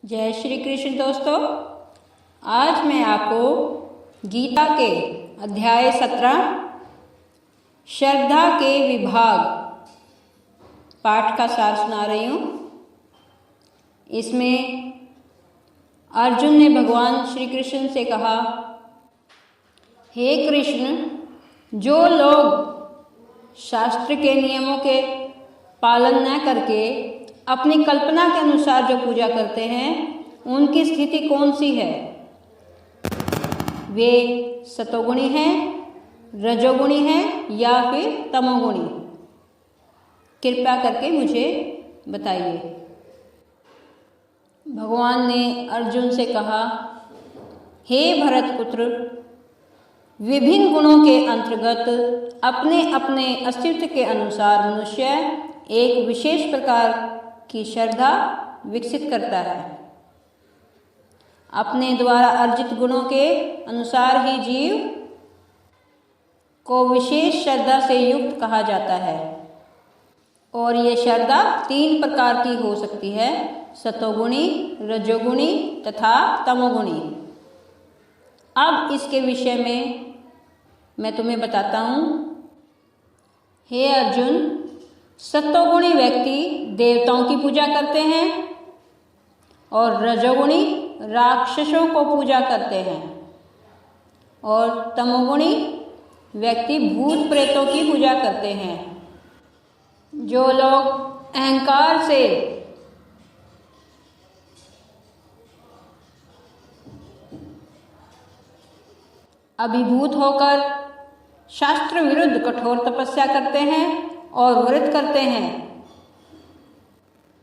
जय श्री कृष्ण दोस्तों। आज मैं आपको गीता के अध्याय 17 श्रद्धा के विभाग पाठ का सार सुना रही हूँ। इसमें अर्जुन ने भगवान श्री कृष्ण से कहा, हे कृष्ण, जो लोग शास्त्र के नियमों के पालन न करके अपनी कल्पना के अनुसार जो पूजा करते हैं उनकी स्थिति कौन सी है? वे सतोगुणी हैं, रजोगुणी हैं या फिर तमोगुणी? कृपया करके मुझे बताइए। भगवान ने अर्जुन से कहा, हे भरतपुत्र, विभिन्न गुणों के अंतर्गत अपने अपने अस्तित्व के अनुसार मनुष्य एक विशेष प्रकार की श्रद्धा विकसित करता है। अपने द्वारा अर्जित गुणों के अनुसार ही जीव को विशेष श्रद्धा से युक्त कहा जाता है। और ये श्रद्धा 3 प्रकार की हो सकती है: सतोगुणी, रजोगुणी तथा तमोगुणी। अब इसके विषय में मैं तुम्हें बताता हूँ। हे अर्जुन, सत्वगुणी व्यक्ति देवताओं की पूजा करते हैं और रजोगुणी राक्षसों को पूजा करते हैं और तमोगुणी व्यक्ति भूत प्रेतों की पूजा करते हैं। जो लोग अहंकार से अभिभूत होकर शास्त्र विरुद्ध कठोर तपस्या करते हैं और व्रत करते हैं,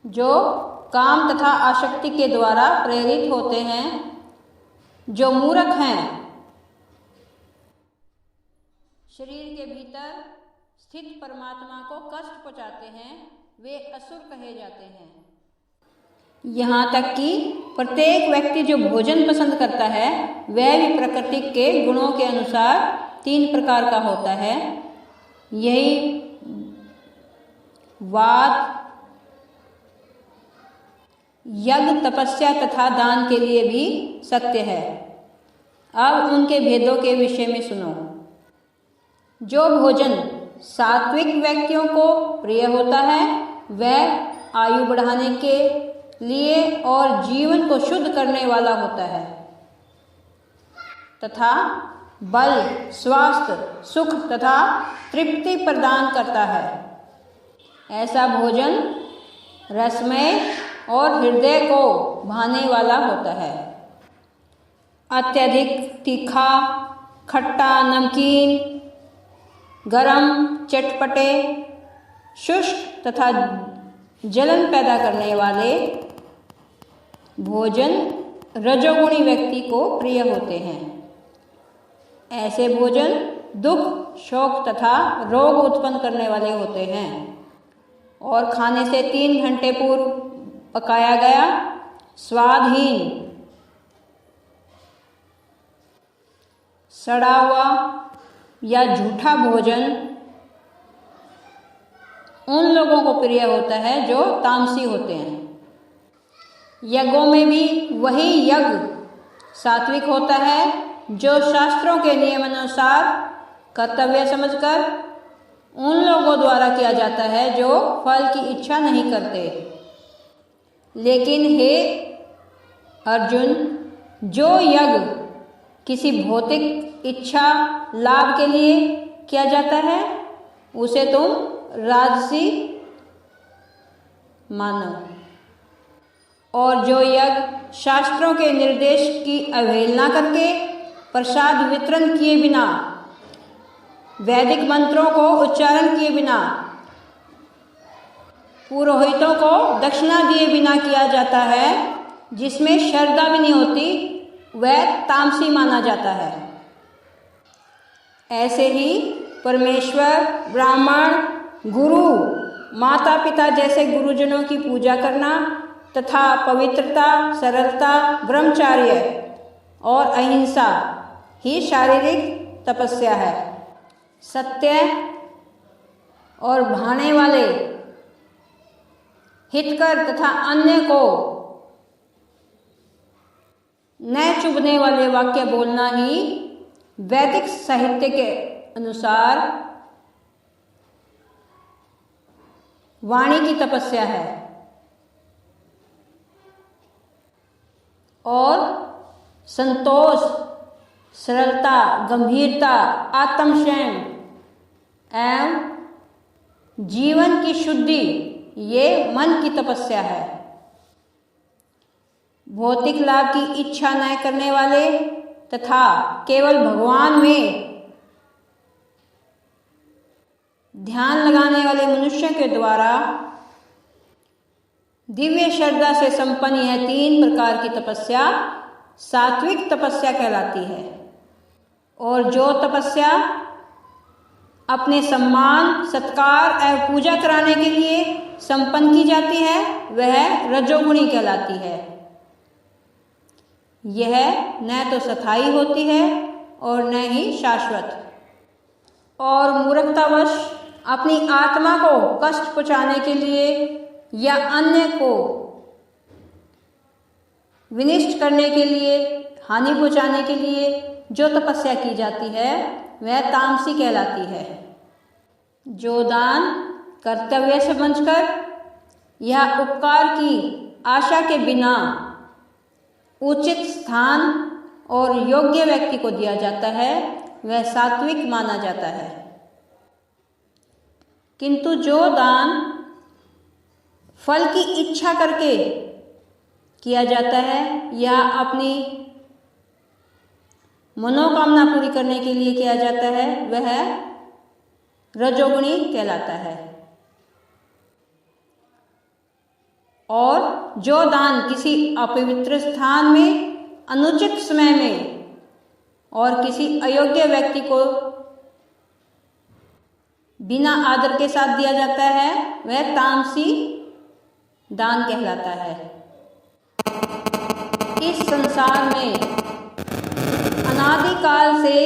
जो काम तथा आसक्ति के द्वारा प्रेरित होते हैं, जो मूर्ख हैं, शरीर के भीतर स्थित परमात्मा को कष्ट पहुंचाते हैं, वे असुर कहे जाते हैं। यहाँ तक कि प्रत्येक व्यक्ति जो भोजन पसंद करता है वह भी प्रकृति के गुणों के अनुसार 3 प्रकार का होता है। यही वाद, यज्ञ, तपस्या तथा दान के लिए भी सत्य है। अब उनके भेदों के विषय में सुनो। जो भोजन सात्विक व्यक्तियों को प्रिय होता है वह आयु बढ़ाने के लिए और जीवन को शुद्ध करने वाला होता है तथा बल, स्वास्थ्य, सुख तथा तृप्ति प्रदान करता है। ऐसा भोजन रसमय और हृदय को भाने वाला होता है। अत्यधिक तीखा, खट्टा, नमकीन, गरम, चटपटे, शुष्क तथा जलन पैदा करने वाले भोजन रजोगुणी व्यक्ति को प्रिय होते हैं। ऐसे भोजन दुख, शोक तथा रोग उत्पन्न करने वाले होते हैं और खाने से 3 घंटे पूर्व पकाया गया स्वादहीन, सड़ा हुआ या झूठा भोजन उन लोगों को प्रिय होता है जो तामसी होते हैं। यज्ञों में भी वही यज्ञ सात्विक होता है जो शास्त्रों के नियमानुसार कर्तव्य समझकर उन लोगों द्वारा किया जाता है जो फल की इच्छा नहीं करते। लेकिन हे अर्जुन, जो यज्ञ किसी भौतिक इच्छा लाभ के लिए किया जाता है उसे तुम राजसी मानो, और जो यज्ञ शास्त्रों के निर्देश की अवहेलना करके प्रसाद वितरण किए बिना, वैदिक मंत्रों को उच्चारण किए बिना, पुरोहितों को दक्षिणा दिए बिना किया जाता है, जिसमें श्रद्धा भी नहीं होती, वह तामसी माना जाता है। ऐसे ही परमेश्वर, ब्राह्मण, गुरु, माता पिता जैसे गुरुजनों की पूजा करना तथा पवित्रता, सरलता, ब्रह्मचर्य और अहिंसा ही शारीरिक तपस्या है। सत्य और भाने वाले, हितकर तथा अन्य को न चुभने वाले वाक्य बोलना ही वैदिक साहित्य के अनुसार वाणी की तपस्या है। और संतोष, सरलता, गंभीरता, आत्मसंयम एवं जीवन की शुद्धि ये मन की तपस्या है। भौतिक लाभ की इच्छा न करने वाले तथा केवल भगवान में ध्यान लगाने वाले मनुष्य के द्वारा दिव्य श्रद्धा से संपन्न यह 3 प्रकार की तपस्या सात्विक तपस्या कहलाती है। और जो तपस्या अपने सम्मान, सत्कार एवं पूजा कराने के लिए संपन्न की जाती है वह रजोगुणी कहलाती है। यह न तो स्थायी होती है और न ही शाश्वत, और मूर्खतावश अपनी आत्मा को कष्ट पहुँचाने के लिए या अन्य को विनिष्ट करने के लिए, हानि पहुँचाने के लिए जो तपस्या की जाती है वह तामसी कहलाती है। जो दान कर्तव्य समझकर या उपकार की आशा के बिना उचित स्थान और योग्य व्यक्ति को दिया जाता है वह सात्विक माना जाता है। किंतु जो दान फल की इच्छा करके किया जाता है या अपनी मनोकामना पूरी करने के लिए किया जाता है वह रजोगुणी कहलाता है। और जो दान किसी अपवित्र स्थान में, अनुचित समय में और किसी अयोग्य व्यक्ति को बिना आदर के साथ दिया जाता है वह तामसी दान कहलाता है। इस संसार में अनादिकाल से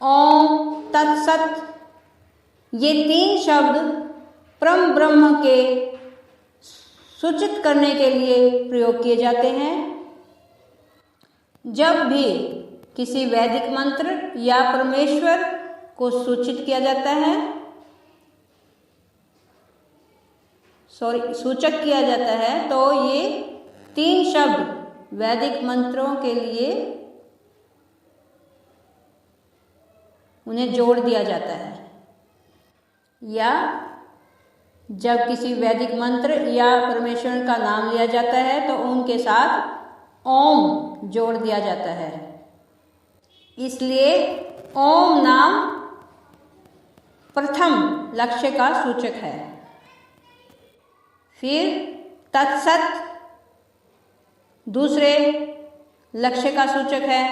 ओम, तत्सत ये 3 शब्द परम ब्रह्म के सूचित करने के लिए प्रयोग किए जाते हैं। जब भी किसी वैदिक मंत्र या परमेश्वर को सूचित किया जाता है, सूचक किया जाता है, तो ये 3 शब्द वैदिक मंत्रों के लिए उन्हें जोड़ दिया जाता है। या जब किसी वैदिक मंत्र या परमेश्वर का नाम लिया जाता है तो उनके साथ ओम जोड़ दिया जाता है। इसलिए ओम नाम प्रथम लक्ष्य का सूचक है। फिर तत्सत दूसरे लक्ष्य का सूचक है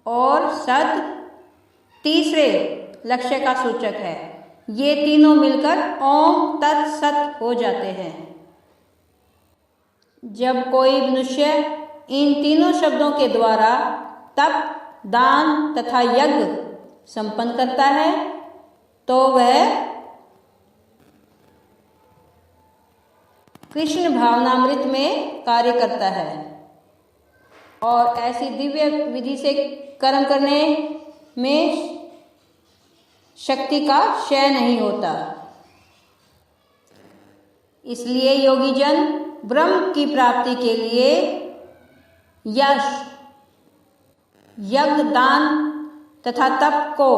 और सत तीसरे लक्ष्य का सूचक है। ये तीनों मिलकर ओम तत्सत हो जाते हैं। जब कोई मनुष्य इन तीनों शब्दों के द्वारा तप, दान तथा यज्ञ संपन्न करता है तो वह कृष्ण भावनामृत में कार्य करता है और ऐसी दिव्य विधि से कर्म करने में शक्ति का क्षय नहीं होता। इसलिए योगी जन ब्रह्म की प्राप्ति के लिए यश, यज्ञ, दान तथा तप को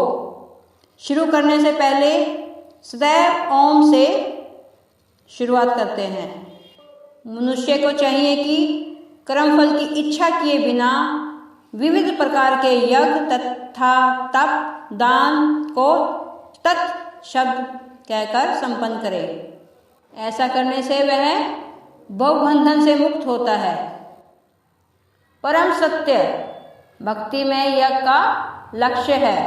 शुरू करने से पहले सदैव ओम से शुरुआत करते हैं। मनुष्य को चाहिए कि कर्मफल की इच्छा किए बिना विविध प्रकार के यज्ञ तथा तप, दान को तत् शब्द कहकर संपन्न करे। ऐसा करने से वह भवबंधन से मुक्त होता है। परम सत्य भक्ति में यज्ञ का लक्ष्य है।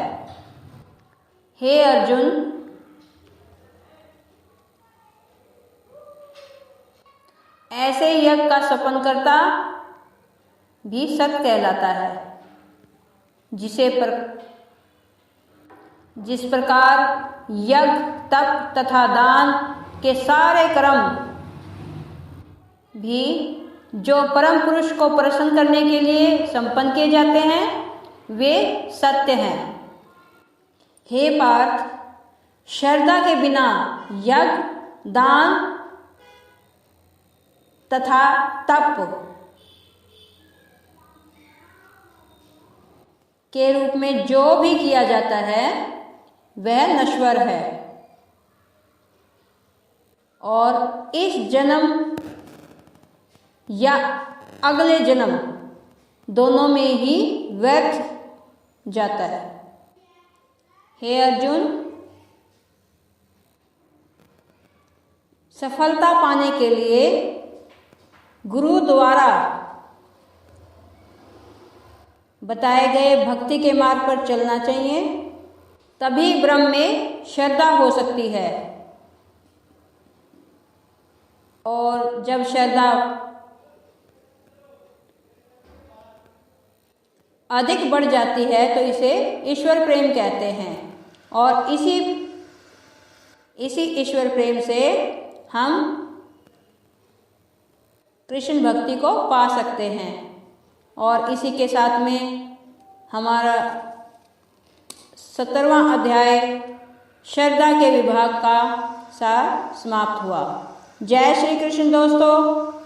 हे अर्जुन, ऐसे यज्ञ का सपन करता भी सत कहलाता है। जिस प्रकार यज्ञ, तप तथा दान के सारे कर्म भी जो परम पुरुष को प्रसन्न करने के लिए संपन्न किए जाते हैं वे सत्य हैं। हे पार्थ, श्रद्धा के बिना यज्ञ, दान तथा तप के रूप में जो भी किया जाता है वह नश्वर है और इस जन्म या अगले जन्म दोनों में ही व्यर्थ जाता है। हे अर्जुन, सफलता पाने के लिए गुरु द्वारा बताए गए भक्ति के मार्ग पर चलना चाहिए, तभी ब्रह्म में श्रद्धा हो सकती है। और जब श्रद्धा अधिक बढ़ जाती है तो इसे ईश्वर प्रेम कहते हैं और इसी ईश्वर प्रेम से हम कृष्ण भक्ति को पा सकते हैं। और इसी के साथ में हमारा 17वां अध्याय श्रद्धा के विभाग का सार समाप्त हुआ। जय श्री कृष्ण दोस्तों।